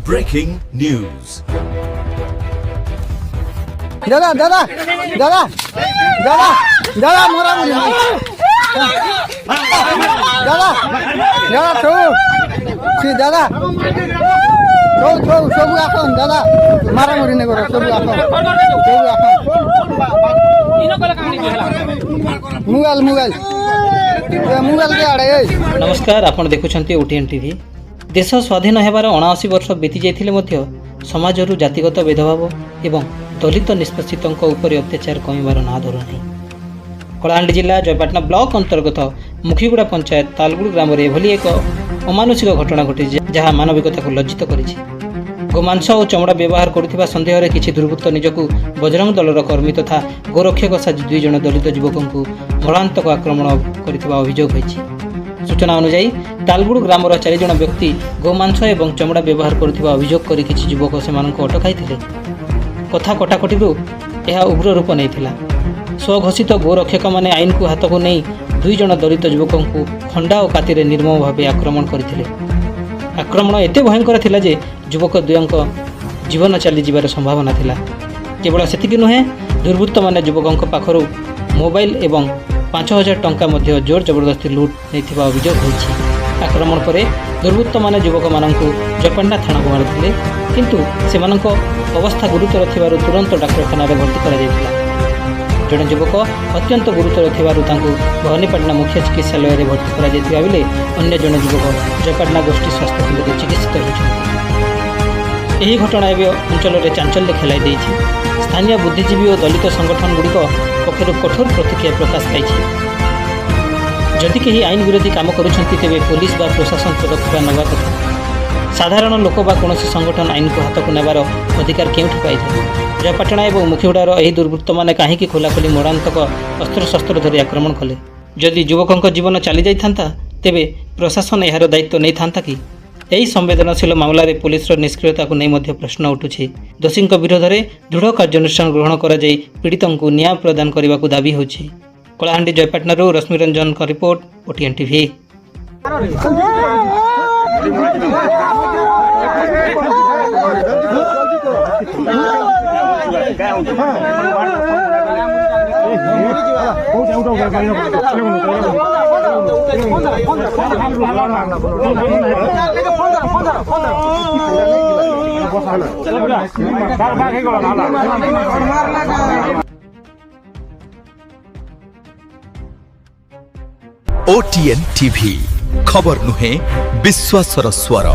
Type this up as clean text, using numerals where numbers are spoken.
Breaking news. দাদা দাদা দাদা দাদা দাদা মোরা মুড়ি দাদা দাদা তো সি দাদা তো তো সবু আসুন দাদা মারামারি নে করো সবু আসুন মোবাইল মোবাইল মোবাইল কে আড়ে नमस्कार आपण देखुछंती ओटीएन टीवी। देश स्वाधीन हेबार 79 वर्ष बीती जाइथिले मध्य समाजरू जातिगत भेदभाव एवं दलित निष्पेषितों उपर अत्याचार कमिबार ना धरुनी। कलाहांडी जिला जयपाटना ब्लॉक अंतर्गत मुखीगुड़ा पंचायत तालगुड़ ग्राम में एभली एक अमानुषिक घटना घटी जहाँ मानविकता को लज्जित करिछि। गोमांस और चमड़ा व्यवहार करुवा सन्देह किसी दुर्वृत्त निजकू बजरंग दलर कर्मी तथा गोरक्षक साजी 2 जन दलित युवकों मरणांतक आक्रमण करथिबा अभियोग होइछि। सूचना अनुसार तालगुड़ ग्रामर 4 जन व्यक्ति गोमांस एवं चमड़ा व्यवहार करुवा अभियोग कर किछि युवक से अटकाई कथा कटाकटी यह उग्र रूप नहीं स्वघोषित गोरक्षक मैंने आईन को हाथ को नहीं 2 जन दलित युवकों खंडा और कातिर निर्मम भाव आक्रमण करथिले। आक्रमण एते भयंकर थिला जे युवक द्वयंक जीवन चली जीवार संभावना थिला। केवल सेतिक नुहे दुर्वृत्त माने युवकों पाखरु मोबाइल एवं 5000 टंका मध्य जोर जबरदस्ती लुट नहीं अभियोग होइछि। आक्रमण पर दुर्वृत्त माने युवक माननकु जयपाटना थाना को मारिथिले किंतु सेमानक अवस्था गुरुतर थिबारु तुरंत डाक्तरखाना रे भर्ती करा जायतिला। जड़े युवक अत्यंत गुरुतर थिबारु तांकु भवानीपाटना मुख्य चिकित्सालय रे भर्ती करा जायतिबा बेले अन्य जने युवक जयपाटना गोष्ठी स्वास्थ्य केन्द्र चिकित्सित होइछन्ति। ଏହି ଘଟଣା ଏବେ ଅଞ୍ଚଳରେ ଚାଞ୍ଚଲ୍ୟ ଖେଳାଇ ଦେଇଛି। ସ୍ଥାନୀୟ ବୁଦ୍ଧିଜୀବୀ ଓ ଦଳିତ ସଂଗଠନ ଗୁଡ଼ିକ ପକ୍ଷରୁ କଠୋର ପ୍ରତିକ୍ରିୟା ପ୍ରକାଶ ପାଇଛି। ଯଦି କେହି ଆଇନ ବିରୋଧୀ କାମ କରୁଛନ୍ତି ତେବେ ପୋଲିସ ବା ପ୍ରଶାସନ ପଦକ୍ଷେପ ନେବା କଥା। ସାଧାରଣ ଲୋକ ବା କୌଣସି ସଂଗଠନ ଆଇନକୁ ହାତକୁ ନେବାର ଅଧିକାର କେଉଁଠି ପାଇଥାଏ? ଜୟପାଟଣା ଏବଂ ମୁଖିଗୁଡ଼ାର ଏହି ଦୁର୍ବୃତ୍ତମାନେ କାହିଁକି ଖୋଲାଖୋଲି ମରଣାନ୍ତକ ଅସ୍ତ୍ରଶସ୍ତ୍ର ଧରି ଆକ୍ରମଣ କଲେ? ଯଦି ଯୁବକଙ୍କ ଜୀବନ ଚାଲି ଯାଇଥାନ୍ତା ତେବେ ପ୍ରଶାସନ ଏହାର ଦାୟିତ୍ୱ ନେଇଥାନ୍ତା କି? ଏହି ସମ୍ବେଦନଶୀଳ ମାମଲାରେ ପୁଲିସର ନିଷ୍କ୍ରିୟତାକୁ ନେଇ ମଧ୍ୟ ପ୍ରଶ୍ନ ଉଠୁଛି। ଦୋଷୀଙ୍କ ବିରୋଧରେ ଦୃଢ଼ କାର୍ଯ୍ୟାନୁଷ୍ଠାନ ଗ୍ରହଣ କରାଯାଇ ପୀଡ଼ିତଙ୍କୁ ନ୍ୟାୟ ପ୍ରଦାନ କରିବାକୁ ଦାବି ହେଉଛି। କଳାହାଣ୍ଡି ଜୟପାଟଣାରୁ ରଶ୍ମି ରଞ୍ଜନଙ୍କ report OTN TV. OTN TV खबर नुहे विश्वासर स्वर।